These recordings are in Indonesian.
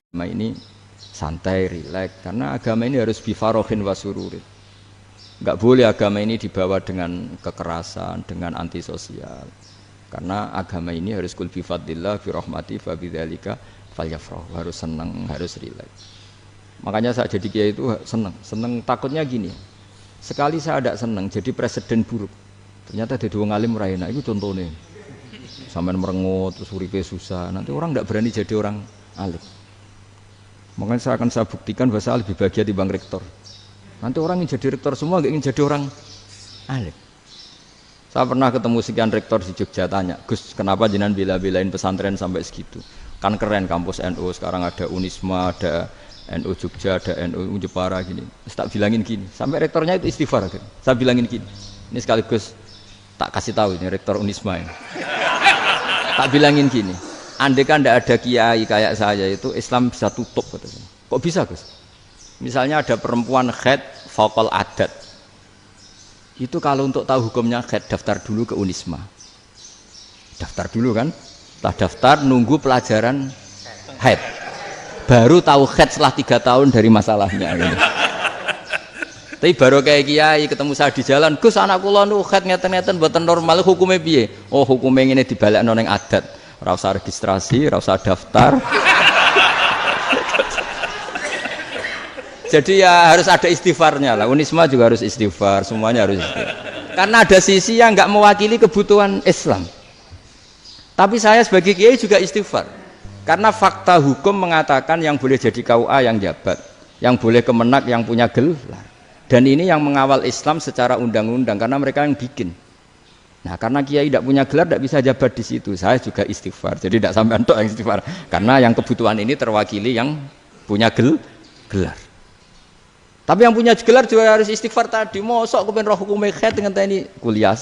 agama ini santai, rileks. Karena agama ini harus bifarohin wasururin. Enggak boleh agama ini dibawa dengan kekerasan, dengan antisosial. Karena agama ini harus kul bi fadlillah bi rahmati fa bidzalika falyafrahu. Harus senang, harus rileks. Makanya saya jadi kiai itu senang takutnya gini. Sekali saya tidak senang jadi presiden buruk. Ternyata jadi wong alim ora enak. Itu contohnya. Sampai merengut, terus uripe susah. Nanti orang tidak berani jadi orang alim. Makanya saya buktikan bahwa saya lebih bahagia dibanding rektor. Nanti orang yang jadi rektor semua nggak ingin jadi orang alim. Saya pernah ketemu sekian rektor di Jogja, tanya, Gus, kenapa jenengan bela-belain pesantren sampai segitu? Kan keren kampus NU, sekarang ada Unisma, ada NU Jogja, ada NU Jepara gini. Tak bilangin gini, sampai rektornya itu istighfar. Saya bilangin gini, ini sekaligus tak kasih tahu ini rektor Unisma ini. Tak bilangin gini, andai kan tidak ada kiai kayak saya itu Islam bisa tutup. Katanya. Kok bisa Gus? Misalnya ada perempuan haid faqal adat. Itu kalau untuk tahu hukumnya haid daftar dulu ke Unisma. Daftar dulu kan? Setelah daftar nunggu pelajaran haid. Baru tahu haid setelah 3 tahun dari masalahnya. Gitu. Tapi baru kayak kiai ketemu saya di jalan, Gus anak kula nu haid ngeten-ngeten mboten normal hukumnya piye? Oh hukumnya ngene dibalekno ning adat. Ora usah registrasi, ora usah daftar. Jadi ya harus ada istighfarnya lah. Unisma juga harus istighfar, semuanya harus istighfar. Karena ada sisi yang nggak mewakili kebutuhan Islam. Tapi saya sebagai kiai juga istighfar. Karena fakta hukum mengatakan yang boleh jadi KUA yang jabat, yang boleh kemenak yang punya gelar. Dan ini yang mengawal Islam secara undang-undang karena mereka yang bikin. Nah, karena kiai tidak punya gelar tidak bisa jabat di situ. Saya juga istighfar. Jadi tidak sampai untuk yang istighfar. Karena yang kebutuhan ini terwakili yang punya gelar. Tapi yang punya gelar juga harus istighfar tadi. Mosok kepen roh hukum haid dengan ini kuliah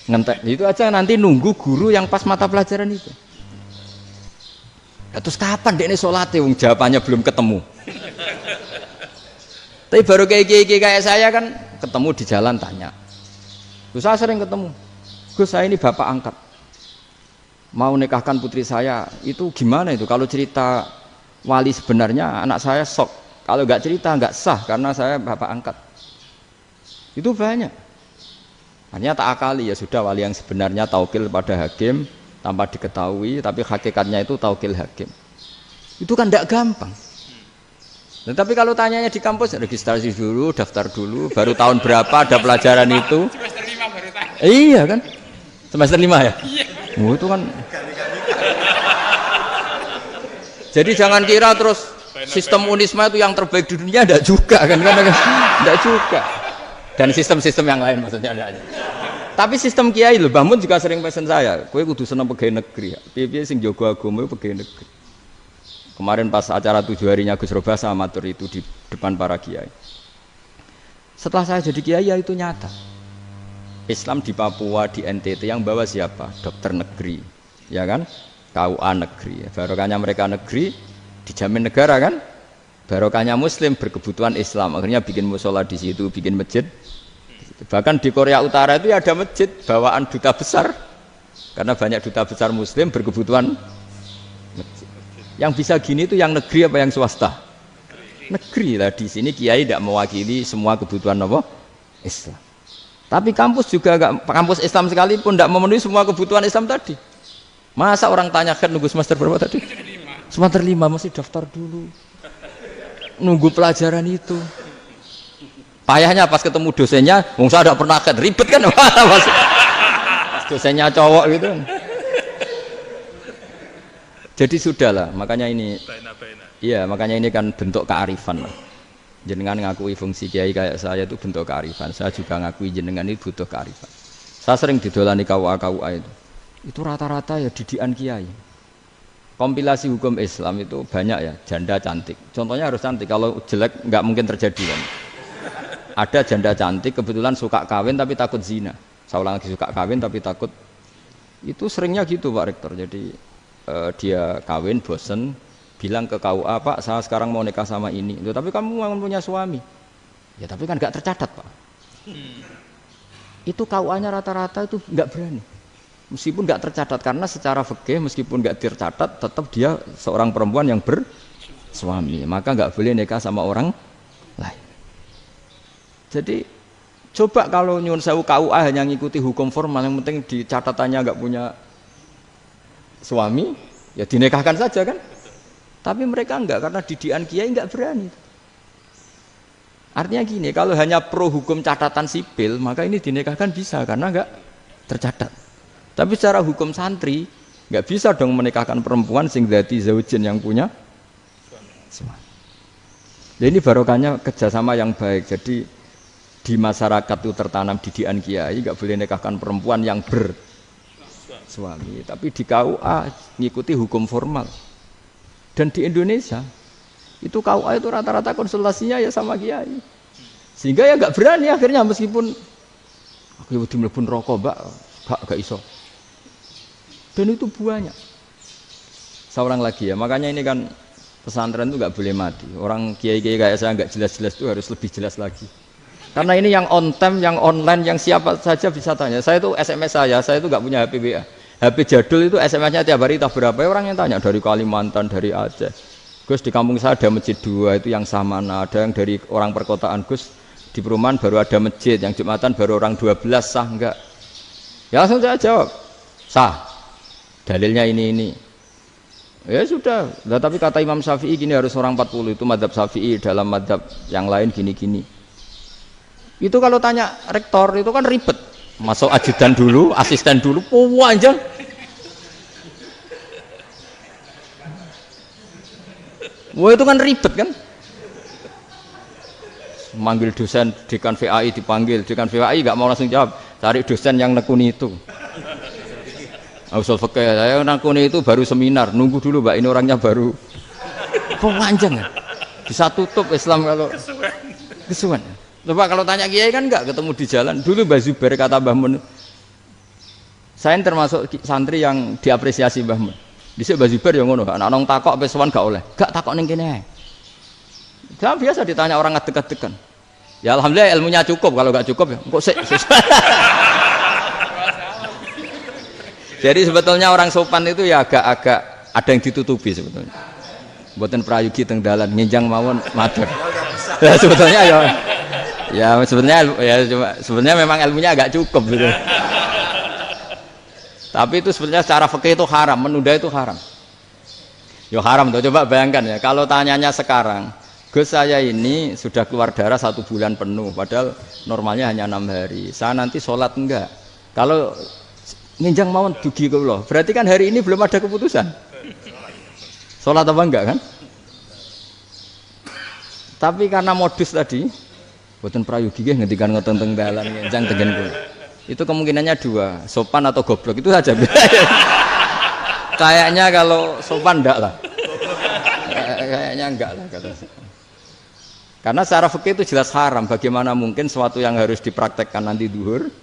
ngentek itu aja nanti nunggu guru yang pas mata pelajaran itu. Ya, terus kapan dekne salate wong jawabannya belum ketemu. Tapi baru kayak saya kan ketemu di jalan tanya. Gus saya sering ketemu. Gus saya ini bapak angkat. Mau nikahkan putri saya itu gimana itu kalau cerita wali sebenarnya anak saya sok, kalau nggak cerita nggak sah karena saya bapak angkat. Itu banyak. Hanya tak akali ya sudah wali yang sebenarnya taukil pada hakim tanpa diketahui, tapi hakikatnya itu taukil hakim. Itu kan tidak gampang. Nah, tapi kalau tanyanya di kampus registrasi dulu, daftar dulu, baru tahun berapa ada pelajaran itu? Semester 5 baru tahu. Iya kan? Semester 5 ya? Iya. Oh, itu kan. Jadi jangan kira terus sistem Unisma itu yang terbaik di dunia, tidak juga kan, tidak juga. Dan sistem-sistem yang lain maksudnya ada. Tapi sistem kiai loh, Bangun juga sering pesen saya, kowe kudu seneng pegawai negeri. Piye-piye sing jaga agama pegawai negeri. Kemarin pas acara 7 harinya Gus Roba sama matur itu di depan para kiai. Setelah saya jadi kiai ya itu nyata. Islam di Papua, di NTT yang bawa siapa? Dokter negeri, ya kan? KUA negeri, barokahnya mereka negeri dijamin negara kan, barokahnya Muslim berkebutuhan Islam, akhirnya bikin musola di situ, bikin masjid. Bahkan di Korea Utara itu ya ada masjid bawaan duta besar, karena banyak duta besar Muslim berkebutuhan masjid. Yang bisa gini itu yang negeri apa yang swasta? Negeri lah. Di sini kiai tidak mewakili semua kebutuhan apa? Islam. Tapi kampus juga enggak, kampus Islam sekalipun tidak memenuhi semua kebutuhan Islam tadi. Masa orang tanya kan nunggu semester berapa tadi? Semester 5 masih daftar dulu. Nunggu pelajaran itu. Payahnya pas ketemu dosennya, wong saya tidak pernah kan ribet kan? Pas dosennya cowok gitu. Jadi sudahlah, makanya ini. Iya, makanya ini kan bentuk kearifan lah. Jenengan ngakui fungsi kiai kayak saya itu bentuk kearifan. Saya juga ngakui jenengan ini butuh kearifan. Saya sering didolani KUA itu. Itu rata-rata ya didikan kiai. Kompilasi hukum Islam itu banyak ya, janda cantik. Contohnya harus cantik, kalau jelek nggak mungkin terjadi kan. Ada janda cantik kebetulan suka kawin tapi takut zina. Saya ulang lagi, suka kawin tapi takut. Itu seringnya gitu Pak Rektor. Jadi dia kawin bosen, bilang ke KUA, Pak saya sekarang mau nikah sama ini. Loh, tapi kamu mau punya suami. Ya tapi kan nggak tercatat Pak. Itu KUA-nya rata-rata itu nggak berani. Meskipun nggak tercatat karena secara fikih meskipun nggak tercatat tetap dia seorang perempuan yang bersuami, maka nggak boleh nikah sama orang lain. Jadi coba kalau nyun sewu KUA hanya ngikuti hukum formal, yang penting di catatannya nggak punya suami, ya dinikahkan saja kan. Tapi mereka enggak, karena didikan kiai enggak berani. Artinya gini, kalau hanya pro hukum catatan sipil, maka ini dinikahkan bisa karena enggak tercatat. Tapi secara hukum santri enggak bisa dong menikahkan perempuan sing dzati zaujin yang punya suami. Jadi ini barokahnya kerjasama yang baik. Jadi di masyarakat itu tertanam didikan kiai, enggak boleh nikahkan perempuan yang bersuami. Tapi di KUA ngikuti hukum formal. Dan di Indonesia itu KUA itu rata-rata konsultasinya ya sama kiai, sehingga ya nggak berani akhirnya meskipun aku udah mlebu rokok mbak gak iso, dan itu banyak. Seorang lagi ya, makanya ini kan pesantren itu nggak boleh mati. Orang kiai-kiai kayak saya nggak jelas-jelas itu harus lebih jelas lagi, karena ini yang on time, yang online, yang siapa saja bisa tanya. Saya itu SMS saya itu nggak punya HP WA. HP jadul itu SMS-nya tiap hari tak berapa, orang yang tanya dari Kalimantan, dari Aceh. Gus di kampung saya ada masjid 2 itu yang Samana, ada yang dari orang perkotaan. Gus di perumahan baru ada masjid, yang Jumatan baru orang 12, sah enggak? Ya langsung saya jawab, sah. Dalilnya ini. Ya sudah, nah, tapi kata Imam Syafi'i gini harus orang 40, itu madzhab Syafi'i, dalam madzhab yang lain gini-gini. Itu kalau tanya rektor itu kan ribet. Masuk ajudan dulu, asisten dulu, panjang. Wah itu kan ribet kan? Manggil dosen dekan VAI dipanggil, dekan VAI nggak mau langsung jawab, cari dosen yang nekuni itu. Usul fikih saya nekuni itu baru seminar, nunggu dulu mbak ini orangnya baru. Panjang ya? Bisa tutup Islam kalau kesuwen. Coba kalau tanya kiai kan enggak ketemu di jalan. Dulu Mbah Zubair kata Mbah Mun, saya termasuk santri yang diapresiasi Mbah Mun. Dhisik Mbah Zubair yang ngono, anak nong takok pesuan gak oleh. Gak takok ning kene. Saya biasa ditanya orang ngadeg-adegan. Ya alhamdulillah ilmunya cukup, kalau gak cukup ya kok sik. Jadi sebetulnya orang sopan itu ya agak-agak ada yang ditutupi sebetulnya. Mboten prayogi teng dalan nginjang mawon matur. Ya sebetulnya ya sebenarnya memang ilmunya agak cukup gitu. Tapi itu sebenarnya secara fikih itu haram, menunda itu haram. Ya haram tuh, coba bayangkan ya, kalau tanyanya sekarang, Gus saya ini sudah keluar darah 1 bulan penuh, padahal normalnya hanya 6 hari. Saya nanti sholat enggak? Kalau nginjang mawon dugi kula, berarti kan hari ini belum ada keputusan. Sholat apa enggak kan? Tapi karena modus tadi, boten prayogi nggih ngendikan ngoten teng dalan nginjang tegen kula. Itu kemungkinannya 2, sopan atau goblok, itu saja. Kayaknya kalau sopan enggak lah. Kayaknya enggak lah kata saya. Karena secara fikih itu jelas haram. Bagaimana mungkin sesuatu yang harus dipraktekkan nanti duhur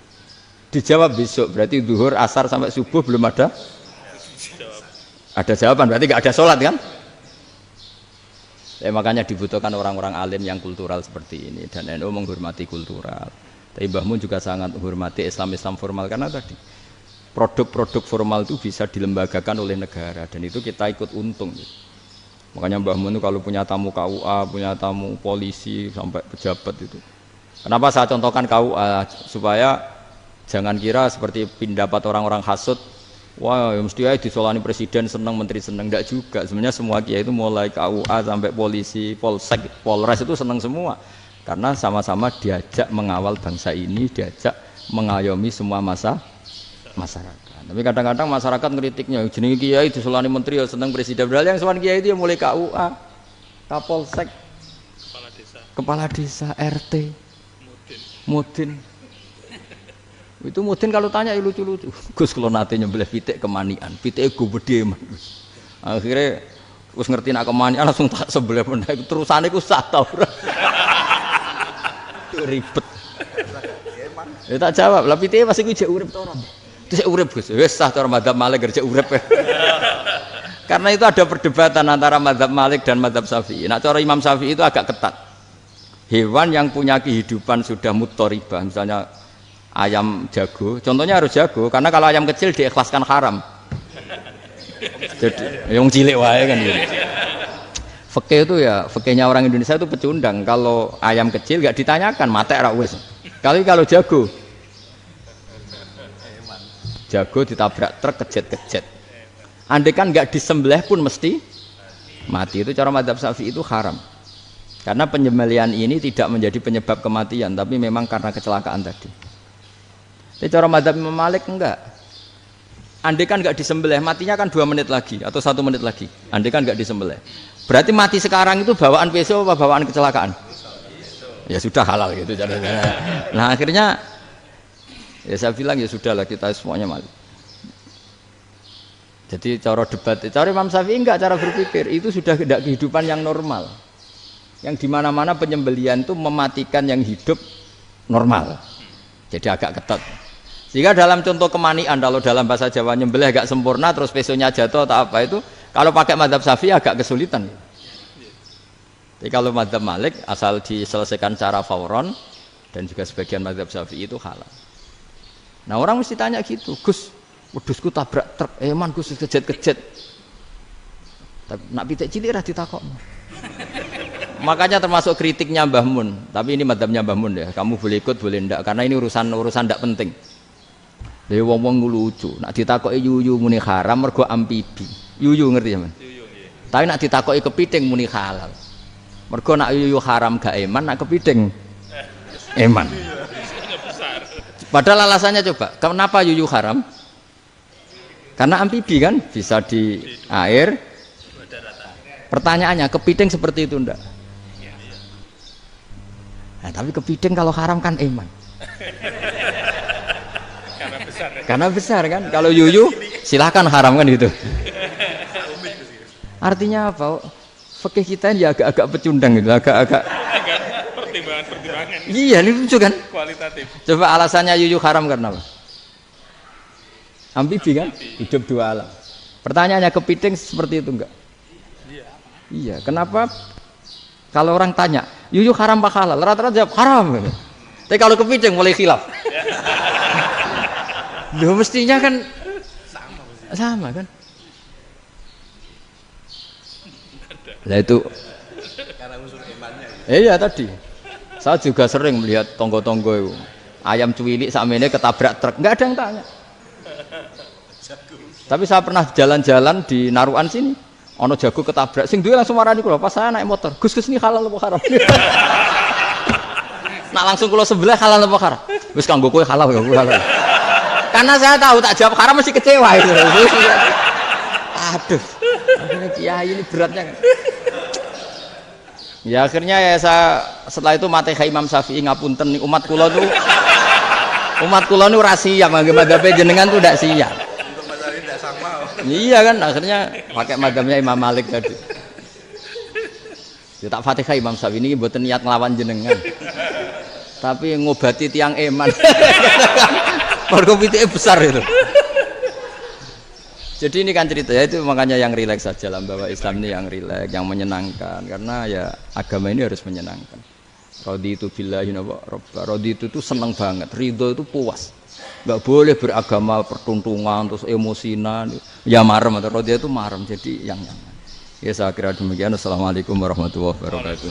dijawab besok, berarti duhur, asar sampai subuh belum ada jawaban, berarti enggak ada sholat kan? Makanya dibutuhkan orang-orang alim yang kultural seperti ini, dan NU menghormati kultural. Tapi Mbah Mun juga sangat menghormati Islam formal, karena tadi produk-produk formal itu bisa dilembagakan oleh negara, dan itu kita ikut untung. Makanya Mbah Mun itu kalau punya tamu KUA, punya tamu polisi sampai pejabat itu. Kenapa saya contohkan KUA? Supaya jangan kira seperti pendapat orang-orang hasud, wah ya mesti aja disolani presiden seneng, menteri seneng. Enggak juga. Sebenarnya semua kiai itu mulai KUA sampai polisi, polsek, polres itu seneng semua. Karena sama-sama diajak mengawal bangsa ini, diajak mengayomi semua masyarakat. Tapi kadang-kadang masyarakat ngeritiknya, jenenge kiai disolani menteri ya seneng presiden. Padahal yang sowan kiai itu ya mulai KUA, Kapolsek, kepala desa, RT, Mudin. Itu Mudin kalau tanya ya lucu-lucu. Gus kalau nate nyembelih pitik kemanian, pitike go gede. Akhirnya wis ngerti nak kemanian langsung tak sebelah meneh. Terusane ku sak ta ora. Ribet. Ya tak jawab, lah pitike masih ku jek urip to ora? Terus urip Gus. Wis sah cara madzhab Malik kerja urip. Karena itu ada perdebatan antara madzhab Malik dan madzhab Syafi'i. Nah, cara Imam Syafi'i itu agak ketat. Hewan yang punya kehidupan sudah mutharibah, misalnya ayam jago, contohnya harus jago, karena kalau ayam kecil diikhlaskan haram. Jadi yang cilik wae kan gitu. Fikih itu ya, fikihnya orang Indonesia itu pecundang. Kalau ayam kecil gak ditanyakan, mate ra wis. Kalau jago ditabrak truk kejet-kejet. Andai kan gak disembelih pun mesti mati. Itu cara mazhab Syafi'i itu haram. Karena penyembelihan ini tidak menjadi penyebab kematian, tapi memang karena kecelakaan tadi. Tapi cara mazhab Imam Malik enggak. Andai kan gak disembelih, matinya kan 2 menit lagi atau 1 menit lagi. Andai kan gak disembelih. Berarti mati sekarang itu bawaan pisau apa bawaan kecelakaan? Ya sudah halal gitu caranya. Nah akhirnya ya saya bilang ya sudahlah kita semuanya mati. Jadi cara debat, cara Imam Syafi'i enggak, cara berpikir itu sudah tidak kehidupan yang normal. Yang dimana-mana penyembelihan itu mematikan yang hidup normal. Jadi agak ketat. Sehingga dalam contoh kemanian, kalau dalam bahasa Jawa nyembelih agak sempurna terus pesonya jatuh atau apa itu, kalau pakai mazhab Syafi'i agak kesulitan. Jadi kalau mazhab Malik asal diselesaikan secara fauron dan juga sebagian mazhab Syafi'i itu halal. Nah orang mesti tanya gitu, Gus, wedhusku tabrak truk, man Gus kejet-kejet. Tapi nak pitik cilik ra ditakokno. Makanya termasuk kritiknya Mbah Mun, tapi ini mazhabnya Mbah Mun ya. Kamu boleh ikut boleh ndak karena ini urusan ndak penting. Lha wong-wong lucu, nak ditakoki yuyu muni haram mergo amfibi. Yuyu ngerti ya, Man? Yuyu nggih. Tapi nak ditakoki kepiting muni halal. Mergo nak yuyu haram gak eman, nak kepiting eman. Padahal alasannya coba, kenapa yuyu haram? Karena amfibi kan, bisa di air. Pertanyaannya, kepiting seperti itu enggak? Nah, tapi kepiting kalau haram kan eman. Karena besar kan. Kalau yuyu silahkan haram kan gitu. Artinya apa? Fikih kita ya agak-agak pecundang gitu, agak-agak pertimbangan. Iya, ini lucu kan? Kualitatif. Coba alasannya yuyu haram karena apa? Amfibi kan? Hidup 2 alam. Pertanyaannya kepiting seperti itu enggak? Iya. Kenapa? Kalau orang tanya, yuyu haram apa halal? Rata-rata jawab haram. Tapi kalau kepiting mulai khilaf. Loh mestinya kan sama kan? Lah itu karena unsur imannya. Iya tadi. Saya juga sering melihat tonggo-tonggo itu. Ayam cuwilik sakmene ketabrak truk, enggak ada yang tanya. Tapi saya pernah jalan-jalan di Narukan sini. Ono jago ketabrak, sing duwe langsung marani kula pas saya naik motor. Gus ini halal apa haram? Nak langsung kula sebelah halal apa haram? Wis kanggo kowe halal ya halal. Karena saya tahu tak jawab haram mesti kecewa itu. Aduh. Akhirnya kiai ini beratnya kan. Ya akhirnya ya saya setelah itu Fatihah Imam Syafi'i ngapunten umat kula tuh nu ora siap madzhabe jenengan tuh ndak siap. Untuk mazhab ndak sama. Iya kan akhirnya pakai mazhabnya Imam Malik tadi. Ya tak Fatihah Imam Syafi'i ini mboten niat nglawan jenengan. Tapi ngobati tiang eman. Mergo pitike besar itu. Jadi ini kan cerita ya, itu makanya yang rileks saja lah bahwa Islam ini yang rileks, yang menyenangkan karena ya agama ini harus menyenangkan. Raditu billahi robba. Raditu itu senang banget, ridho itu puas. Enggak boleh beragama pertuntungan terus emosinan. Ya marem atau raditu itu marem, jadi yang nyaman. Ya saya kira demikian. Assalamualaikum warahmatullahi wabarakatuh.